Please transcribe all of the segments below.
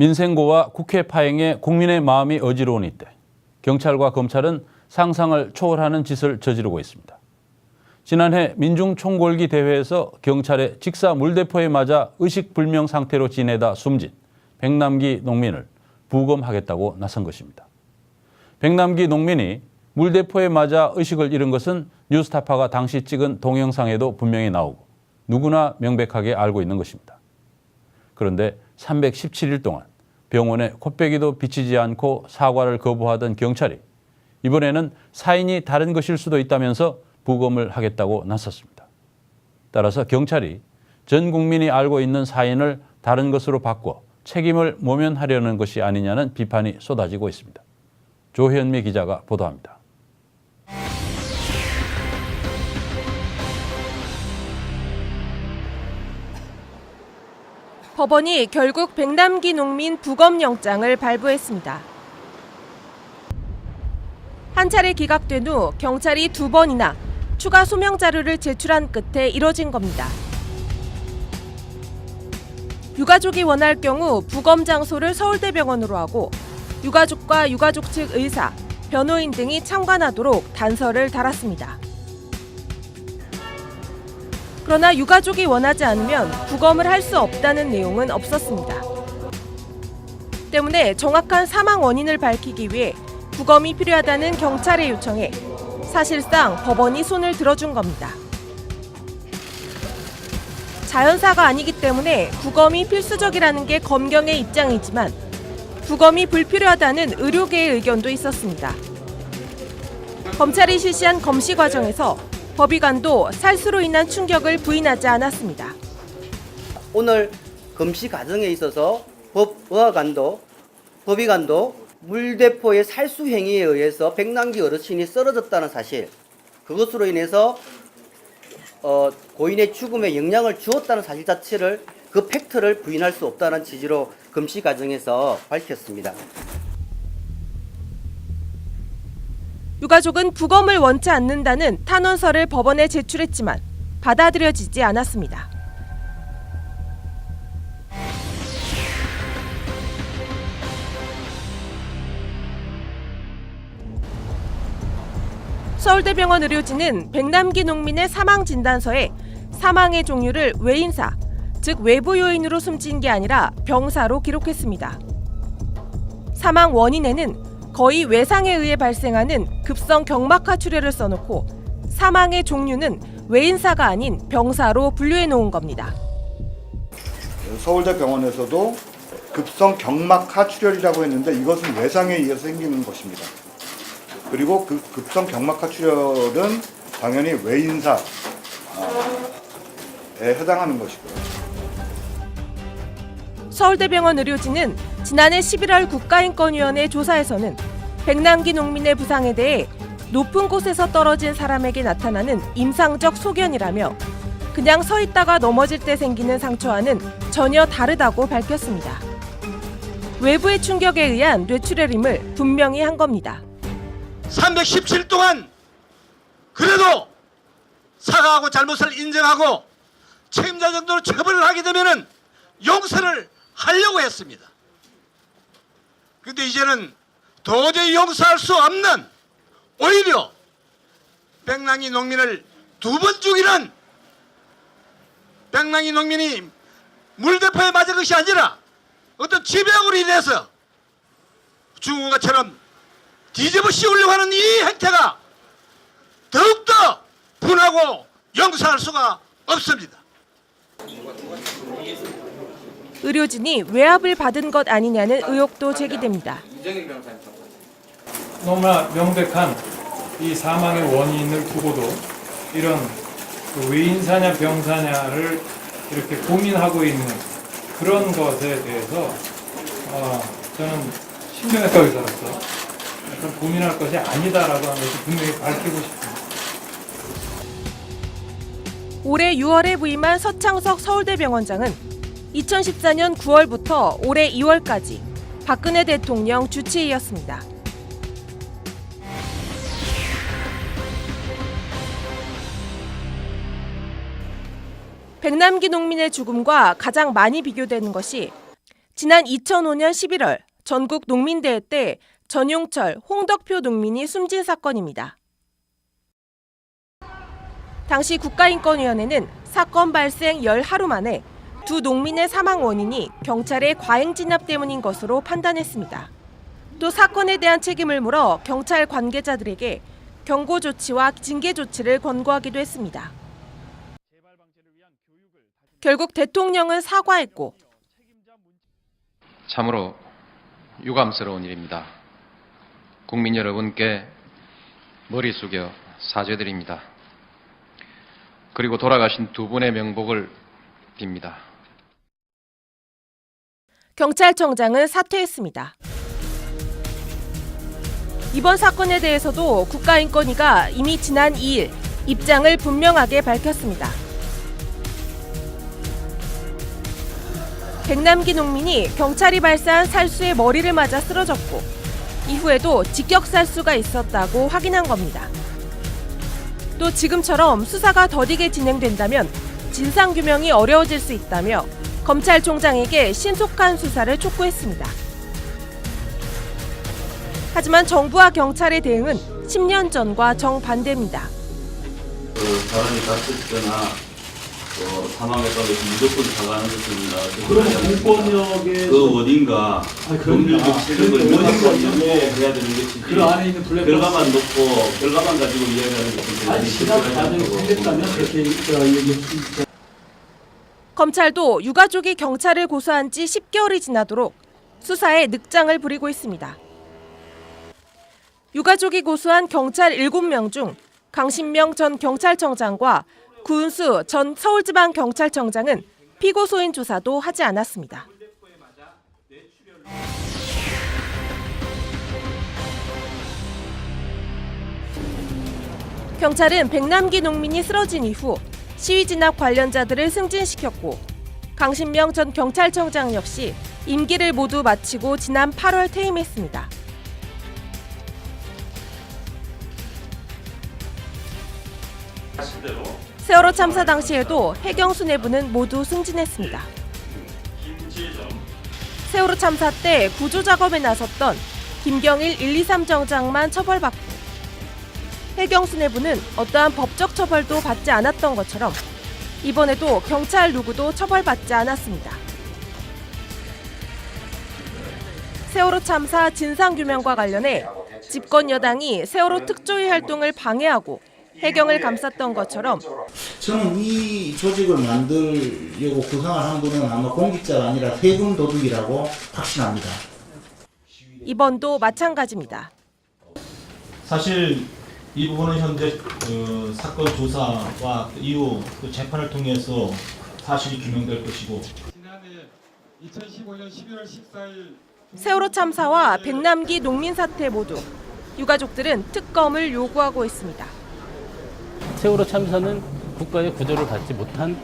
민생고와 국회 파행에 국민의 마음이 어지러운 이때 경찰과 검찰은 상상을 초월하는 짓을 저지르고 있습니다. 지난해 민중총궐기 대회에서 경찰의 직사 물대포에 맞아 의식불명 상태로 지내다 숨진 백남기 농민을 부검하겠다고 나선 것입니다. 백남기 농민이 물대포에 맞아 의식을 잃은 것은 뉴스타파가 당시 찍은 동영상에도 분명히 나오고 누구나 명백하게 알고 있는 것입니다. 그런데 317일 동안 병원에 코빼기도 비치지 않고 사과를 거부하던 경찰이 이번에는 사인이 다른 것일 수도 있다면서 부검을 하겠다고 나섰습니다. 따라서 경찰이 전 국민이 알고 있는 사인을 다른 것으로 바꿔 책임을 모면하려는 것이 아니냐는 비판이 쏟아지고 있습니다. 조현미 기자가 보도합니다. 법원이 결국 백남기 농민 부검영장을 발부했습니다. 한 차례 기각된 후 경찰이 2번이나 추가 소명 자료를 제출한 끝에 이뤄진 겁니다. 유가족이 원할 경우 부검 장소를 서울대병원으로 하고 유가족과 유가족 측 의사, 변호인 등이 참관하도록 단서를 달았습니다. 그러나 유가족이 원하지 않으면 부검을 할 수 없다는 내용은 없었습니다. 때문에 정확한 사망 원인을 밝히기 위해 부검이 필요하다는 경찰의 요청에 사실상 법원이 손을 들어준 겁니다. 자연사가 아니기 때문에 부검이 필수적이라는 게 검경의 입장이지만 부검이 불필요하다는 의료계의 의견도 있었습니다. 검찰이 실시한 검시 과정에서 법의관도 살수로 인한 충격을 부인하지 않았습니다. 오늘 검시 과정에 있어서 법의관도 물대포의 살수 행위에 의해서 백남기 어르신이 쓰러졌다는 사실, 그것으로 인해서 고인의 죽음에 영향을 주었다는 사실 자체를, 그 팩트를 부인할 수 없다는 취지로 검시 과정에서 밝혔습니다. 유가족은 부검을 원치 않는다는 탄원서를 법원에 제출했지만 받아들여지지 않았습니다. 서울대병원 의료진은 백남기 농민의 사망 진단서에 사망의 종류를 외인사, 즉 외부 요인으로 숨진 게 아니라 병사로 기록했습니다. 사망 원인에는 거의 외상에 의해 발생하는 급성 경막하 출혈을 써놓고 사망의 종류는 외인사가 아닌 병사로 분류해 놓은 겁니다. 서울대병원에서도 급성 경막하 출혈이라고 했는데 이것은 외상에 의해서 생기는 것입니다. 그리고 그 급성 경막하 출혈은 당연히 외인사에 해당하는 것이고요. 서울대병원 의료진은 지난해 11월 국가인권위원회 조사에서는 백남기 농민의 부상에 대해 높은 곳에서 떨어진 사람에게 나타나는 임상적 소견이라며 그냥 서 있다가 넘어질 때 생기는 상처와는 전혀 다르다고 밝혔습니다. 외부의 충격에 의한 뇌출혈임을 분명히 한 겁니다. 317일 동안 그래도 사과하고 잘못을 인정하고 책임자 정도로 처벌을 하게 되면은 용서를 하려고 했습니다. 근데 이제는 도저히 용서할 수 없는, 오히려 백남기 농민을 2번 죽이는, 백남기 농민이 물대포에 맞은 것이 아니라 어떤 지병으로 인해서 죽은 것처럼 뒤집어 씌우려고 하는 이 행태가 더욱더 분하고 용서할 수가 없습니다. 의료진이 외압을 받은 것 아니냐는 의혹도 제기됩니다. 너무나 명백한 이 사망의 원인을 두고도 이런 외인사냐 병사냐를 이렇게 고민하고 있는 그런 것에 대해서 저는 신경외과 의사로서 그런 고민할 것이 아니다라고 하는 것을 분명히 밝히고 싶습니다. 올해 6월에 부임한 서창석 서울대병원장은 2014년 9월부터 올해 2월까지 박근혜 대통령 주치의였습니다. 백남기 농민의 죽음과 가장 많이 비교되는 것이 지난 2005년 11월 전국 농민대회 때 전용철, 홍덕표 농민이 숨진 사건입니다. 당시 국가인권위원회는 사건 발생 10하루 만에 두 농민의 사망 원인이 경찰의 과잉 진압 때문인 것으로 판단했습니다. 또 사건에 대한 책임을 물어 경찰 관계자들에게 경고 조치와 징계 조치를 권고하기도 했습니다. 결국 대통령은 사과했고 참으로 유감스러운 일입니다. 국민 여러분께 머리 숙여 사죄드립니다. 그리고 돌아가신 두 분의 명복을 빕니다. 경찰청장은 사퇴했습니다. 이번 사건에 대해서도 국가인권위가 이미 지난 2일 입장을 분명하게 밝혔습니다. 백남기 농민이 경찰이 발사한 살수의 머리를 맞아 쓰러졌고 이후에도 직격살수가 있었다고 확인한 겁니다. 또 지금처럼 수사가 더디게 진행된다면 진상규명이 어려워질 수 있다며 검찰총장에게 신속한 수사를 촉구했습니다. 하지만 정부와 경찰의 대응은 10년 전과 정반대입니다. 사람이 다쳤거나 사망했다고 해서 무조건 사과하는 것입니다. 그럼 공권력의 그 어딘가 법률적 책임을 무조건 연구해야 되는 것이지. 그 안에 있는 블랙박스 결과만 놓고 결과만 가지고 이야기하는 것은 아니 시각 과정이 생겼다면 그렇게 얘기했습니다. 검찰도 유가족이 경찰을 고소한 지 10개월이 지나도록 수사에 늑장을 부리고 있습니다. 유가족이 고소한 경찰 7명 중 강신명 전 경찰청장과 구은수 전 서울지방경찰청장은 피고소인 조사도 하지 않았습니다. 경찰은 백남기 농민이 쓰러진 이후 시위 진압 관련자들을 승진시켰고 강신명 전 경찰청장 역시 임기를 모두 마치고 지난 8월 퇴임했습니다. 세월호 참사 당시에도 해경수 내부는 모두 승진했습니다. 세월호 참사 때 구조 작업에 나섰던 김경일 123 정장만 처벌받고 해경수 내부는 어떠한 법적 처벌도 받지 않았던 것처럼 이번에도 경찰 누구도 처벌받지 않았습니다. 세월호 참사 진상규명과 관련해 집권 여당이 세월호 특조위 활동을 방해하고 해경을 감쌌던 것처럼 저는 이 조직을 만들려고 구상을 한 분은 아마 공직자가 아니라 세금 도둑이라고 확신합니다. 이번도 마찬가지입니다. 사실 이 부분은 현재 사건 조사와 이후 그 재판을 통해서 사실이 규명될 것이고 지난해 2015년 11월 14일 세월호 참사와 백남기 농민 사태 모두 유가족들은 특검을 요구하고 있습니다. 세월호 참사는 국가의 구조를 받지 못한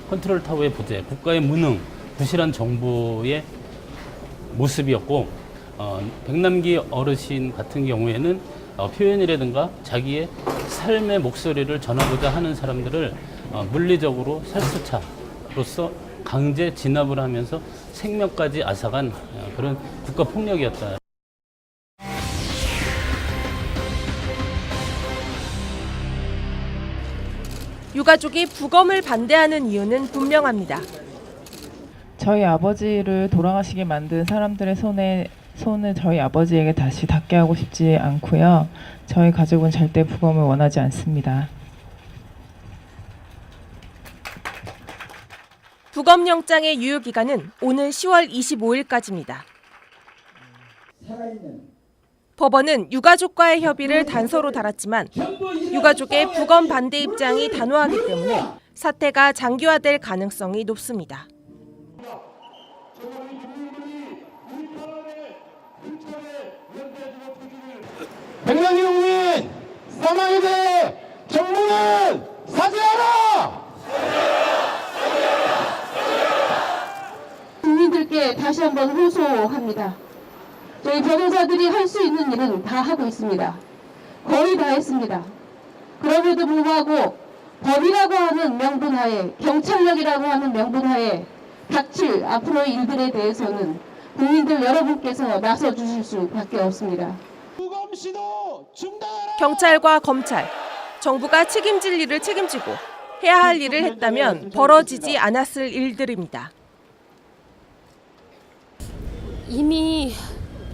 컨트롤 타워의 부재, 국가의 무능, 부실한 정부의 모습이었고 백남기 어르신 같은 경우에는 표현이라든가 자기의 삶의 목소리를 전하고자 하는 사람들을 물리적으로 살수차로서 강제 진압을 하면서 생명까지 앗아간 그런 국가 폭력이었다. 유가족이 부검을 반대하는 이유는 분명합니다. 저희 아버지를 돌아가시게 만든 사람들의 손을 저희 아버지에게 다시 닿게 하고 싶지 않고요. 저희 가족은 절대 부검을 원하지 않습니다. 부검영장의 유효기간은 오는 10월 25일까지입니다. 법원은 유가족과의 협의를 단서로 달았지만 유가족의 부검 반대 입장이 단호하기 때문에 사태가 장기화될 가능성이 높습니다. 백남기 농민 사망에 대해 정부는 사죄하라! 국민들께 다시 한번 호소합니다. 저희 변호사들이 할 수 있는 일은 다 하고 있습니다. 거의 다 했습니다. 그럼에도 불구하고 법이라고 하는 명분하에, 경찰력이라고 하는 명분하에 닥칠 앞으로의 일들에 대해서는 국민들 여러분께서 나서 주실 수밖에 없습니다. 경찰과 검찰, 정부가 책임질 일을 책임지고 해야 할 일을 했다면 벌어지지 않았을 일들입니다. 이미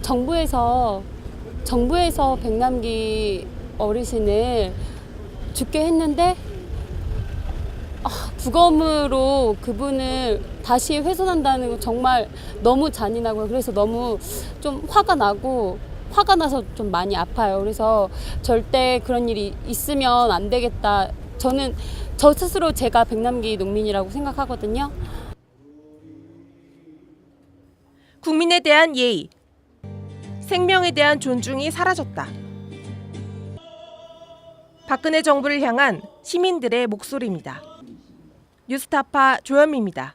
정부에서 백남기 어르신을 죽게 했는데 부검으로 그분을 다시 훼손한다는 거 정말 너무 잔인하고요. 그래서 너무 좀 화가 나서 좀 많이 아파요. 그래서 절대 그런 일이 있으면 안 되겠다. 저는 저 스스로 제가 백남기 농민이라고 생각하거든요. 국민에 대한 예의, 생명에 대한 존중이 사라졌다. 박근혜 정부를 향한 시민들의 목소리입니다. 뉴스타파 조현미입니다.